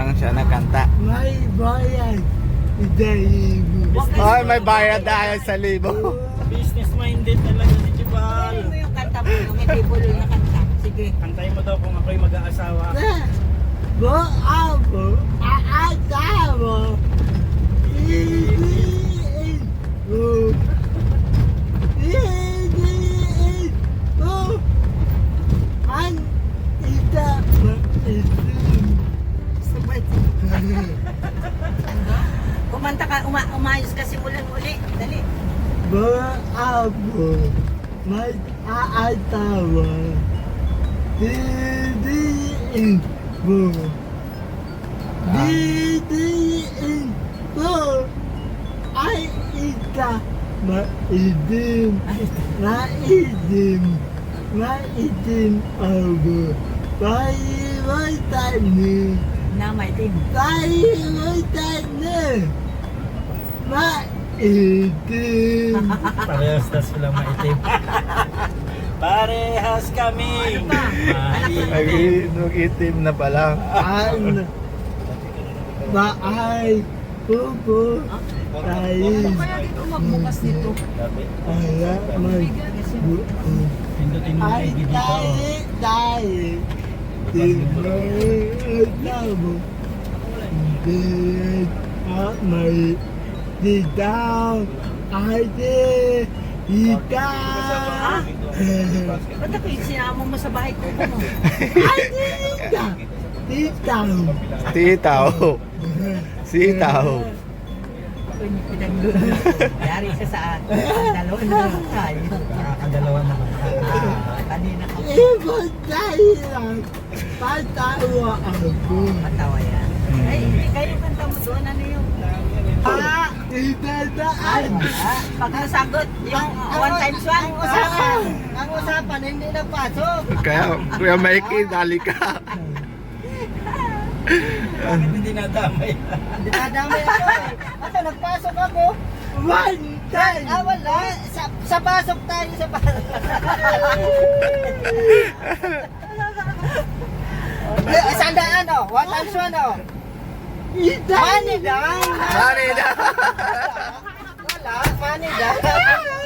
lang siya nakanta. May bayad. Ay, may bayad dahil sa libo. Business-minded talaga si Jibal. Ano mo yung kanta mo, yung hindi bulo na kanta? Sige. Kantayin mo daw kung ako'y mag-aasawa. Bo ako, aatawa. Idiin ko. Idiin ko. Ang ita maitim. Sabay. Kumanta ka, umayos ka simulan uli. Dali. Bo ako, may aatawa. Idiin ko. Didiin ko ay ika maitim, maitim ako. Tayo may tanim, Na may team. tayo may tanim, maitim. Parehas na sila maitim. Parehas kami. Ano pa? Maitim. Nag-itim na pala. Ano? Baay, pupo, tayo, Kaya dito magbukas dito. ala may buo. Pindutin mo Ay, yung ID dito. tayo, Tabo. Din at may ditaw. Ay, ditaw. Ba't ako yung sinama mo sa bahay ko mo? Ay, ditaw. Ditaw. Titaw. Sitaw. Ako yung pinagluto. Yari siya sa dalawa na naman tayo. Nakakadalawa naman. Kanina ka po. Ibon tayo lang. Patawa ako. Matawa yan. Ay, hindi kayo kanta mo doon. Ano yung... Ah, idadaan. Pag nasagot, yung one times one. Ang usapan, hindi na pasok. Kaya, Kuya Mikey, dali ka. Bakit hindi nadamay? Dinadamay ako eh. Ako, nagpasok ako. One time. Ah, wala. Sa pasok tayo sa pasok. Sandaan o. One times one o. Money down. Mari na. Wala. Money down.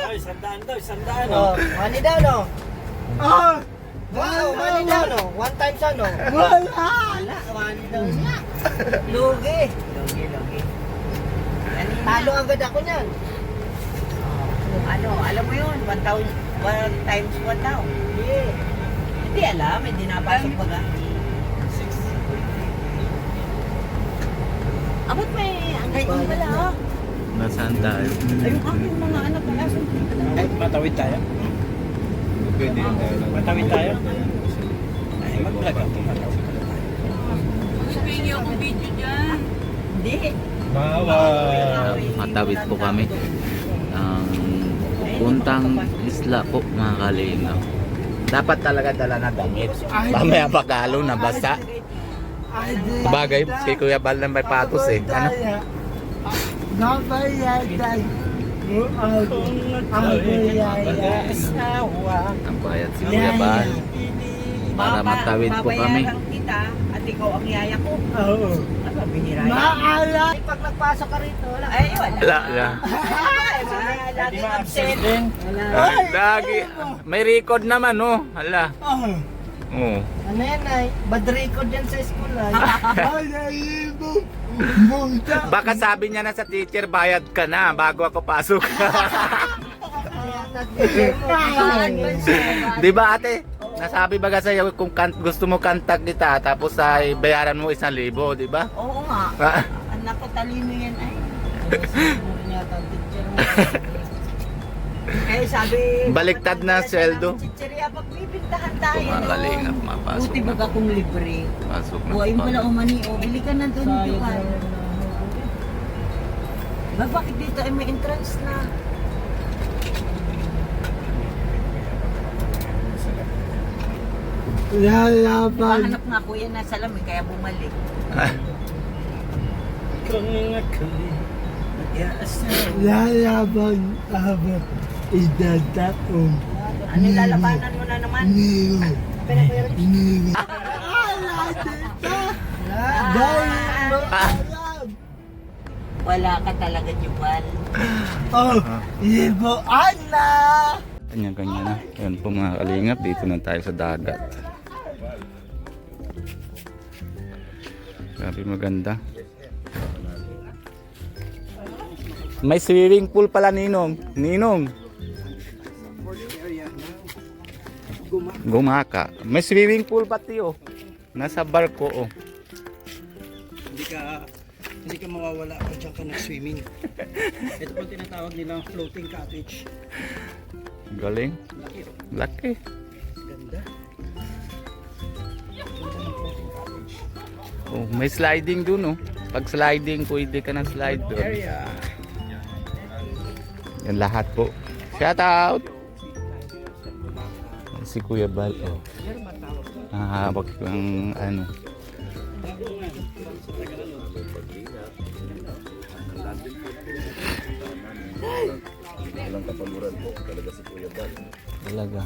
Ay, sandaan daw, sandaan. Oh, money down o. Oh. Wow, money down o. One times one o. Wala. Wala. Money down niya. Lugi. Logi. Talo agad ako niyan. Ano, alam mo yun, 1,000, 1 times 1 daw. Yeah. Hindi alam, hindi napasok baga. Abot may, ang ganyan pala ha. Nasaan tayo? Ay, yung aking mga anak pala. Ay, matawid tayo. Pwede yun tayo. Matawid tayo. Ay, mag-vlog ako. Sabihin niyo akong video dyan. Hindi. Bawal. Matawid po kami. Ang puntang isla po, mga kalingaw. Dapat talaga dala na damit. Mamaya pagkalo na basa. Sabagay, kay Kuya Bal na may patos eh. Ano? Nabayadan mo ako. Ang bayaya. Ang bayad si Kuya Bal. Para matawid po kami. Babayaran kita at ikaw ang yaya ko. Oo. Ano, binira yan? Maala. Pag nagpasok ka rito, wala. Ay, wala. Wala. Ay, wala. Hindi Laging ba absent. absent din? Ay, lagi. May record naman oh. Hala. Oh. Oh. Ano yan ay? Bad record yan sa school ay. Ay, mo. Muta. Baka sabi niya na sa teacher, bayad ka na bago ako pasok. Di ba ate? Nasabi ba sa'yo kung gusto mo kantak kita tapos ay bayaran mo 1,000, di ba? Oo nga. Ah. Anak ko, talino yan ay. Eh, sabi... Baliktad na sweldo. Chicheria, pagbibintahan tayo. Kumagaling at mapasok Buti na. baga kung libre. Pasok na. Buhayin mo na umani. O, bili ka na doon. Dukan. Ba, bakit dito ay may entrance na? Lalaban. Pahanap nga kuya na salamin, kaya bumalik. Kung ako'y mag-aasawa. Lalaban ako. Idadaong. Ano lalabanan mo na naman? Niyo. Niyo. Ala dito. Dahil Wala ka talaga, Jubal. Oh, ibuan na! Kanya-kanya na. Ayan po mga kalingap, dito na tayo sa dagat. Grabe maganda. May swimming pool pala, Ninong. Ninong. Gumaka. May swimming pool pati oh. Nasa barko oh. Hindi ka mawawala pag dyan ka nag-swimming. Ito po tinatawag nilang floating cottage. Galing. Laki oh. Laki. Ganda. Oh, may sliding dun oh. Pag sliding, pwede ka na slide doon. Area. Yan lahat po. Shout out! Si Kuya Bal oh. Hahawak yung ano. Walang kapaluran po talaga si Kuya Bal. Talaga.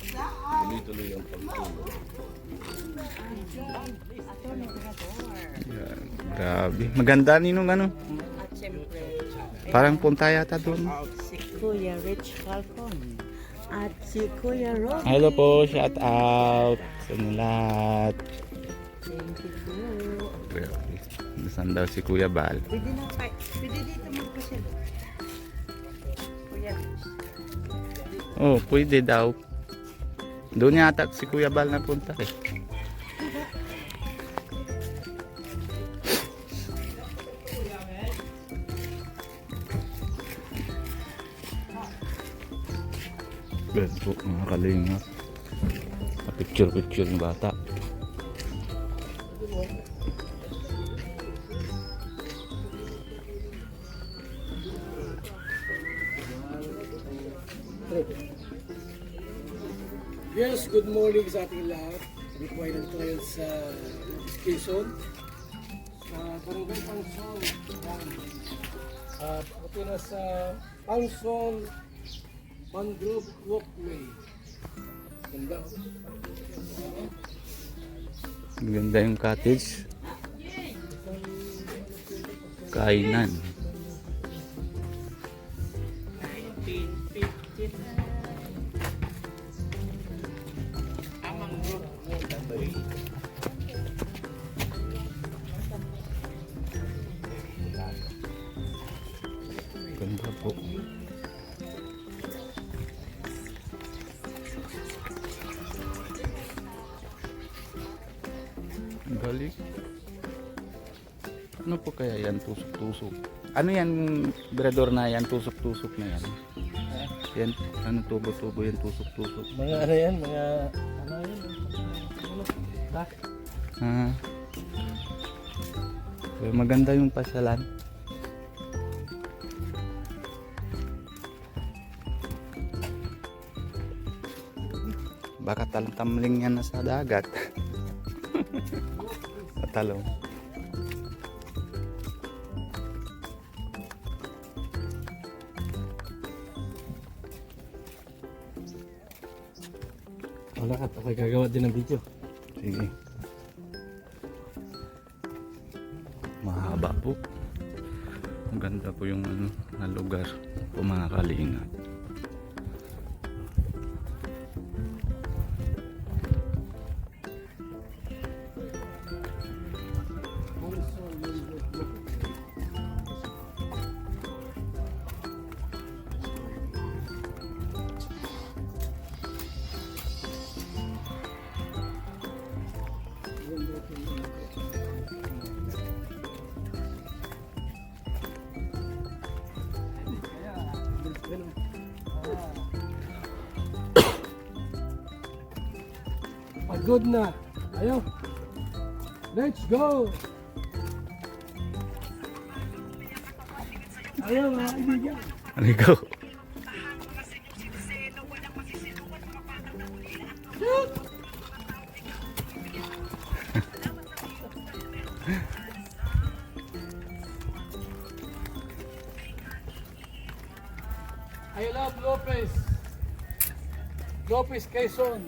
Tuloy-tuloy ang pagtulog. Yan. Grabe. Maganda ninong ano. At siyempre, Parang punta yata doon. si Kuya Rich Falcon. At si Kuya Rob. Hello po, shout out sa inyo lahat. Thank you po. Grabe. Nasaan daw si Kuya Bal? Pwede na pa. Pwede dito magpasyal. Kuya Rich. Oh, pwede daw. Doon yata si Kuya Bal napunta eh. Yan po mga kalingap. Picture-picture yung bata. Yes, good morning sa ating lahat. Kami po ay nandito ngayon sa Quezon, sa Barangay Pansol. At ako po nasa Pansol Mangrove Walkway. Ganda. Maganda yung cottage. Kainan. Ganda po. Galing. Ano po kaya yan? Tusok-tusok. Ano yan, berador na yan? Tusok-tusok na yan. Yan, ano tubo-tubo yan? Tusok-tusok. Mga ano yan, mga ano yan? Ah. Well, maganda yung pasyalan. Baka tamling yan na sa dagat. Patalong. Wala ka, ako'y gagawa din ng video. Sige. Mahaba po. Ang ganda po yung ano, na lugar po mga kalingap. Pagod na. Ayaw. Let's go. Ayaw mga kaibigan. Aligo. I love Lopez. Lopez Quezon.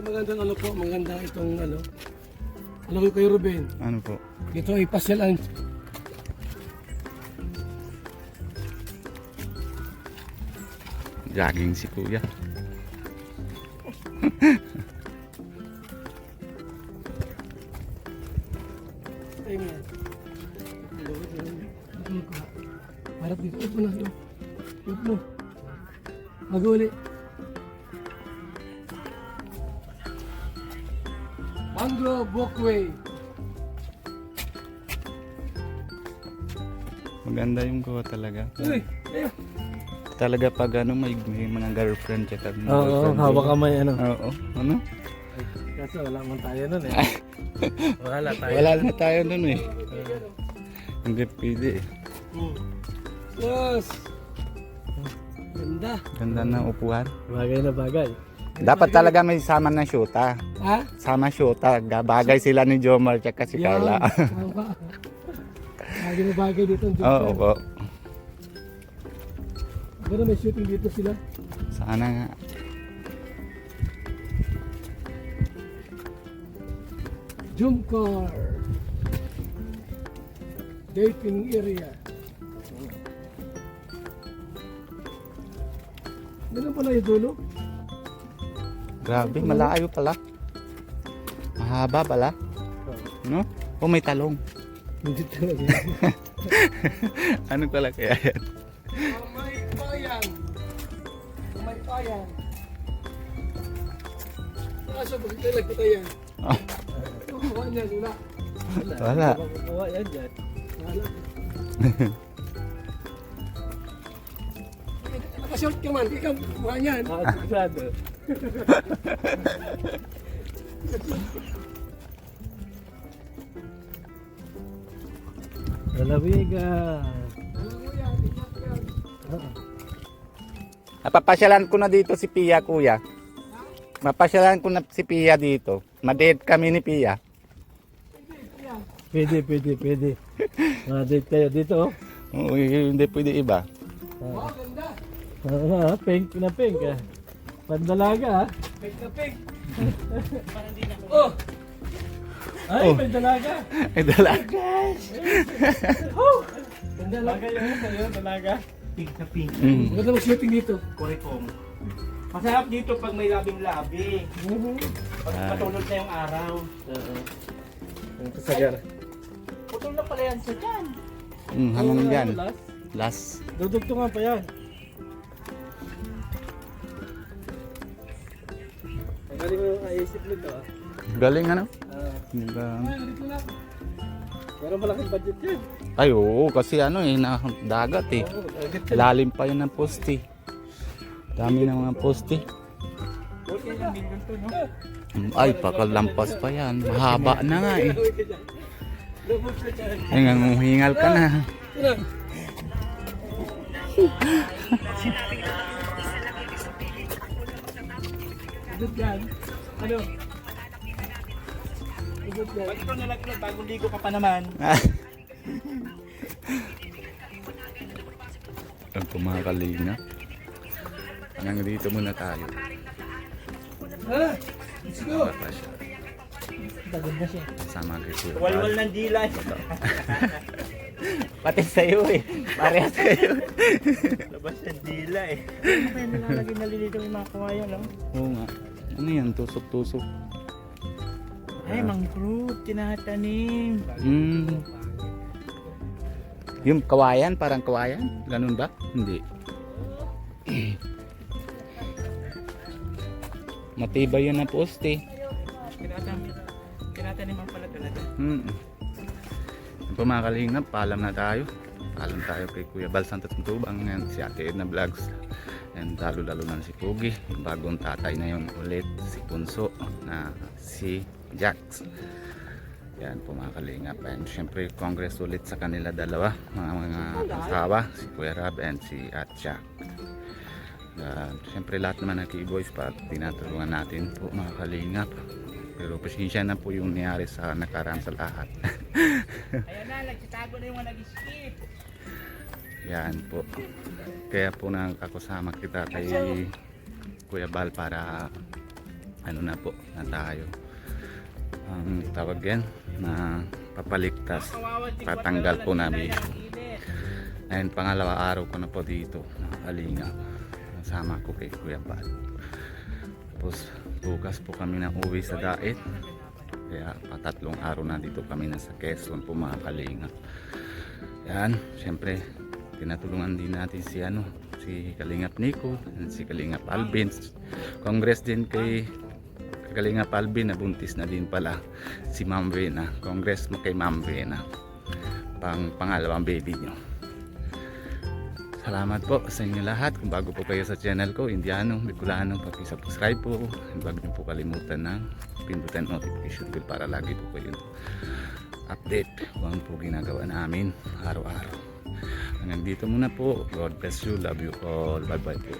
magandang ano po, magandang itong ano. Alam ko kayo Ruben, Ano po? dito ay pasyalan. Jogging si kuya. Ay nga. Harap dito, ito na. Ito mo. Maguli. Mangrove Walkway. Maganda yung gawa talaga. Uy, ayun. Talaga pag ano, may mga girlfriend tsaka mga Oo, girlfriend. hawak kamay ano. Oo. Ano? Kasi wala man tayo nun eh. Wala tayo. Wala na tayo nun eh. Hindi pwede eh. Yes! Ganda. Ganda ng upuan. Bagay na bagay. Dapat talaga may sama na syuta. Ha? Sama syuta. Bagay sila ni Jomar tsaka si Carla. Tama. Bagay na bagay dito. Oo po. Pero may shooting dito sila. Sana nga. Jump car. Dating area. Ganun pala yung dulo. Grabe, malayo pala. Mahaba pala. No? O may talong. Hindi talaga. Ano pala kaya yan? May payan. May payan. Kaso bakit tayo nagpatayan? Ah. Kukuha niya, wala. Wala. Kukuha yan dyan. Wala. Nakashort ka man, ikaw kukuha niyan. Sigurado. Lalawiga. Napapasyalan ko na dito si Pia, kuya. Mapasyalan ko na si Pia dito. Ma-date kami ni Pia. Pwede. Date kayo dito. Oo, hindi pwede iba. Pink na pink ah. Pandalaga ah. Pink na pink. Oh! Ay, Oh. pandalaga. Ay, dalaga. Pandalaga yun sa'yo, dalaga. Pink na pink. Mm. Maganda mag-shooting dito. Kurikong. Masarap dito pag may labing-labi. Pag patulog na yung araw. Sagar. Putol na pala yan sa dyan. Hanggang dyan. Last. Dudugtungan pa yan. Ang galing mo naisip nito ah. Galing ano? Ay, dito na. Pero malaking budget yan. Ay, oo, kasi ano eh, na dagat eh. Oo, budget yan. Lalim pa yun ng poste. Dami ng mga poste. Buti yung million to, no? Ay, pakalampas pa yan. Mahaba na nga eh. Lubog sa dyan. Ay, nanguhingal ka na. Ito na. Budget yan. Ano? Budget yan. Pag ikaw nalaglag, bagong ligo ka pa naman. Ang kumakalinga. Hanggang dito muna tayo. Ha? Let's go. Baka siya. Maganda siya. Sama kay Kuya Walwal Bal. ng dilay. Pati sa'yo eh. Parehas kayo. Labas ng dila eh. Ano kaya nilalagay nalilito yung mga kawayan, no? Oo nga. Ano yan? Tusok-tusok. Ay, mangrove, tinatanim. Mm. Yung kawayan, parang kawayan? Ganun ba? Hindi. Matibay yun na poste. Tinataniman pala talaga. Yung mga kalingap, paalam na tayo. Paalam tayo kay Kuya Bal Santos Matubang. Yan, si Ate Edna Vlogs. And lalo-lalo na si Pogi. Yung bagong tatay na yun ulit. Si Punso na si Jax. Yan po mga kalingap. And syempre congress ulit sa kanila dalawa. Mga asawa. Si Kuya Rab and si Atcha. Syempre lahat naman ng K-Boys pa tinatulungan natin po mga kalingap. Pero pasensya na po yung nangyari sa nakaraan sa lahat. Ayan na, nagtatago na yung mga nag-skip. Yan po. Kaya po nakakasama kita kay Kuya Bal para ano na po na tayo. Ang tawag yan na papaligtas, patanggal po namin. And pangalawa araw ko na po dito na Kalinga. Kasama ko kay Kuya Pat. Tapos bukas po kami na uwi sa Daet. Kaya patatlong araw na dito kami na sa Quezon po mga Kalinga. Yan, syempre tinatulungan din natin si Kalingap Nico, si Kalingap Alvin. Congress din kay Kalingap Alvin na buntis na din pala si Ma'am Vena. Congress mo kay Ma'am Vena. Pangalawang baby nyo. Salamat po sa inyo lahat. Kung bago po kayo sa channel ko, Indianong, Bicolano, pag-subscribe po. Huwag niyo po kalimutan na pindutan notification bell para lagi po kayo update kung ano po ginagawa namin araw-araw. Hanggang dito muna po. God bless you. Love you all. Bye bye po.